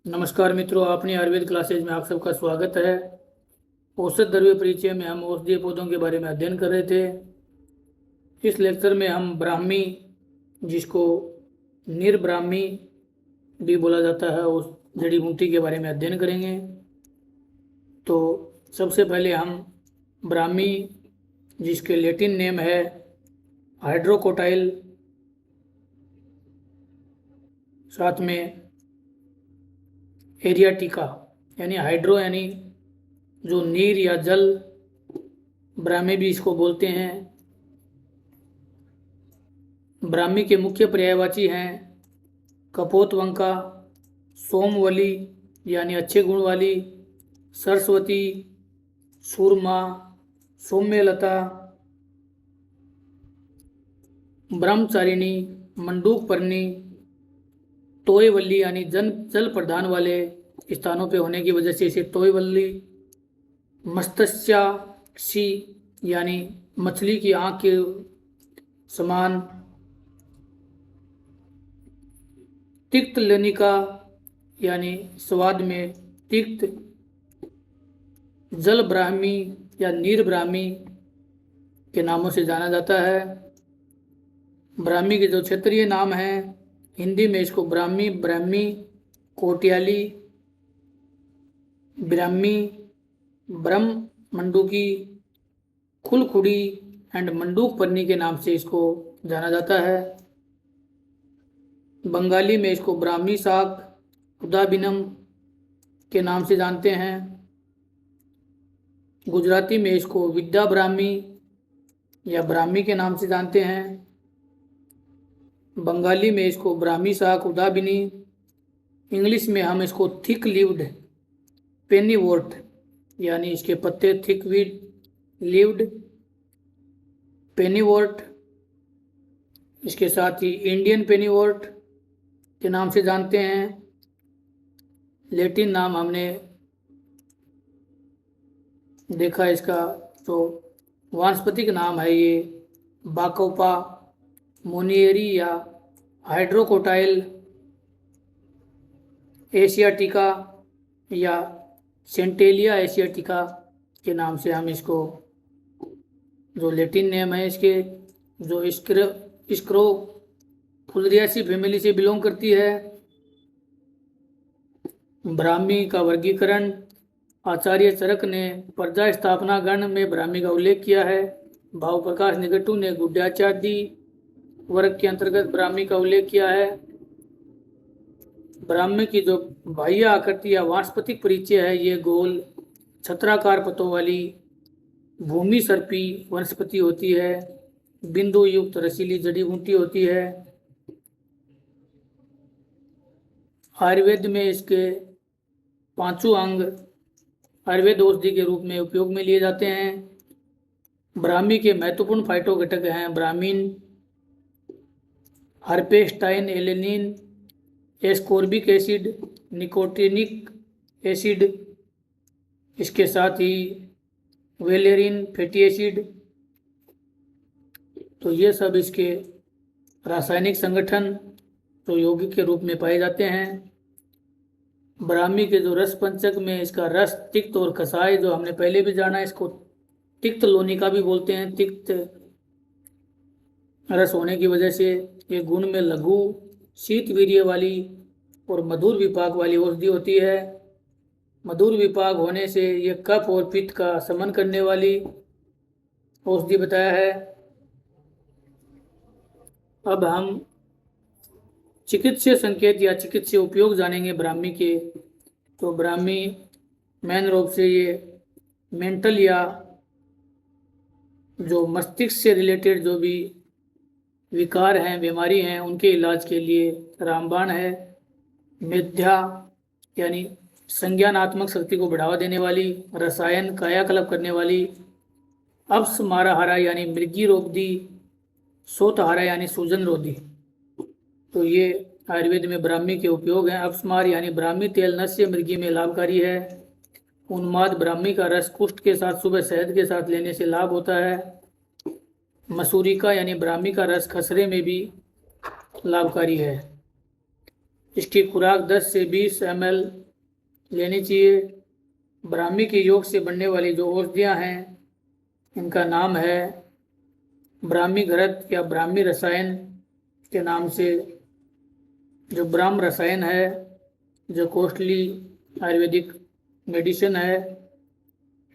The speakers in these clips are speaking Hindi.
नमस्कार मित्रों, अपनी आयुर्वेद क्लासेज में आप सबका स्वागत है। औषध द्रव्य परिचय में हम औषधीय पौधों के बारे में अध्ययन कर रहे थे। इस लेक्चर में हम ब्राह्मी, जिसको निर्ब्राह्मी भी बोला जाता है, उस जड़ी बूटी के बारे में अध्ययन करेंगे। तो सबसे पहले हम ब्राह्मी, जिसके लैटिन नेम है हाइड्रोकोटाइल, साथ में एरियाटिका यानी हाइड्रो यानी जो नीर या जल, ब्राह्मी भी इसको बोलते हैं। ब्राह्मी के मुख्य पर्यायवाची हैं कपोतवंका, सोमवली यानी अच्छे गुण वाली, सरस्वती, सूरमा, सौम्यलता, ब्रह्मचारिणी, मंडूकपर्णी, तोयवल्ली यानी जल प्रधान वाले स्थानों पे होने की वजह से इसे तोयवल्ली, मत्स्याक्षी यानी मछली की आंख के समान, तिक्त लनिका यानी स्वाद में तिक्त, जल ब्राह्मी या नीर ब्राह्मी के नामों से जाना जाता है। ब्राह्मी के जो क्षेत्रीय नाम हैं, हिंदी में इसको ब्राह्मी, ब्राह्मी, कोटियाली, ब्राह्मी, ब्रह्म मंडूकी, खुलखुड़ी एंड मंडूकपर्णी के नाम से इसको जाना जाता है। बंगाली में इसको ब्राह्मी शाक, उदाबिनम के नाम से जानते हैं। गुजराती में इसको विद्या ब्राह्मी या ब्राह्मी के नाम से जानते हैं। बंगाली में इसको ब्राह्मी शाक, उदाबिनी। इंग्लिश में हम इसको थिक लिव्ड पेनीवोर्ट यानी इसके पत्ते थिक लिव्ड पेनीवोर्ट, इसके साथ ही इंडियन पेनीवोर्ट के नाम से जानते हैं। लैटिन नाम हमने देखा, इसका जो वानस्पतिक नाम है ये बाकोपा मोनियरी या हाइड्रोकोटाइल एशियाटिका या सेंटेलिया एशियाटिका के नाम से हम इसको, जो लैटिन नेम है इसके, जो स्क्रो फुलरियासी फैमिली से बिलोंग करती है। ब्राह्मी का वर्गीकरण आचार्य चरक ने प्रजा स्थापना गण में ब्राह्मी का उल्लेख किया है। भाव प्रकाश निगटू ने गुड्याचादी वर्ग के अंतर्गत ब्राह्मी का उल्लेख किया है। ब्राह्मी की जो बाह्य आकृति या वानस्पतिक परिचय है, ये गोल छत्राकार पत्तों वाली भूमि सर्पी वनस्पति होती है। बिंदु युक्त रसीली जड़ी बूटी होती है। आयुर्वेद में इसके पांचों अंग आयुर्वेद औषधि के रूप में उपयोग में लिए जाते हैं। ब्राह्मी के महत्वपूर्ण फाइटो घटक हैं brahmine, herpestine, alanine, ascorbic acid, nicotinic acid, इसके साथ ही वेलेरिन, फैटी एसिड। तो ये सब इसके रासायनिक संगठन तो यौगिक के रूप में पाए जाते हैं। ब्राह्मी के जो रस पंचक में इसका रस, तिक्त और कसाय, जो हमने पहले भी जाना, इसको तिक्त लोनिका भी बोलते हैं। तिक्त रस होने की वजह से ये गुण में लघु, शीत वीर्य वाली और मधुर विपाक वाली औषधि होती है। मधुर विपाक होने से ये कफ और पित्त का शमन करने वाली औषधि बताया है। अब हम चिकित्सीय संकेत या चिकित्सीय उपयोग जानेंगे ब्राह्मी के। तो ब्राह्मी मेन रूप से ये मेंटल या जो मस्तिष्क से रिलेटेड जो भी विकार हैं, बीमारी हैं, उनके इलाज के लिए रामबाण है। मेध्या यानी संज्ञानात्मक शक्ति को बढ़ावा देने वाली, रसायन कायाकल्प करने वाली, अपस्मारहारा यानी मृगी रोधी, सोतहारा यानी सूजन रोधी। तो ये आयुर्वेद में ब्राह्मी के उपयोग हैं। अपस्मार यानी ब्राह्मी तेल नस्य मृगी में लाभकारी है। उन्माद ब्राह्मी का रस कुष्ठ के साथ सुबह शहद के साथ लेने से लाभ होता है। मसूरिका यानी ब्राह्मी का रस खसरे में भी लाभकारी है। इसकी खुराक 10 से 20 ml लेनी चाहिए। ब्राह्मी के योग से बनने वाली जो औषधियाँ हैं इनका नाम है ब्राह्मी घृत या ब्राह्मी रसायन के नाम से, जो ब्राह्म रसायन है, जो कॉस्टली आयुर्वेदिक मेडिसिन है,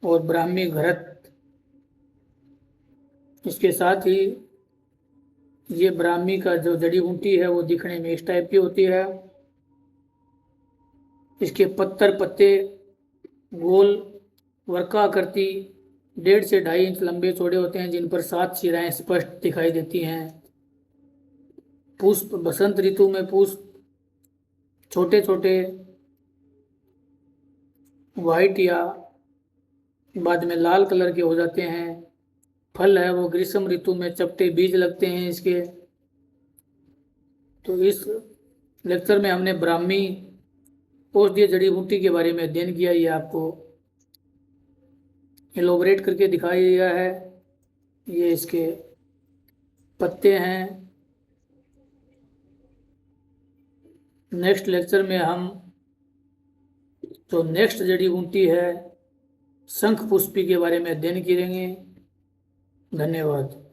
और ब्राह्मी घृत। इसके साथ ही ये ब्राह्मी का जो जड़ी बूटी है वो दिखने में इस टाइप की होती है। इसके पत्ते गोल वर्काकृति 1.5 से 2.5 इंच लंबे चौड़े होते हैं, जिन पर 7 शिराएं स्पष्ट दिखाई देती हैं। पुष्प बसंत ऋतु में पुष्प छोटे छोटे वाइट या बाद में लाल कलर के हो जाते हैं। फल है वो ग्रीष्म ऋतु में चपटे बीज लगते हैं इसके। तो इस लेक्चर में हमने ब्राह्मी औषधीय जड़ी बूटी के बारे में अध्ययन किया, ये आपको एलोबरेट करके दिखाया गया है। ये इसके पत्ते हैं। नेक्स्ट लेक्चर में हम जो नेक्स्ट जड़ी बूटी है शंख पुष्पी के बारे में अध्ययन करेंगे। धन्यवाद।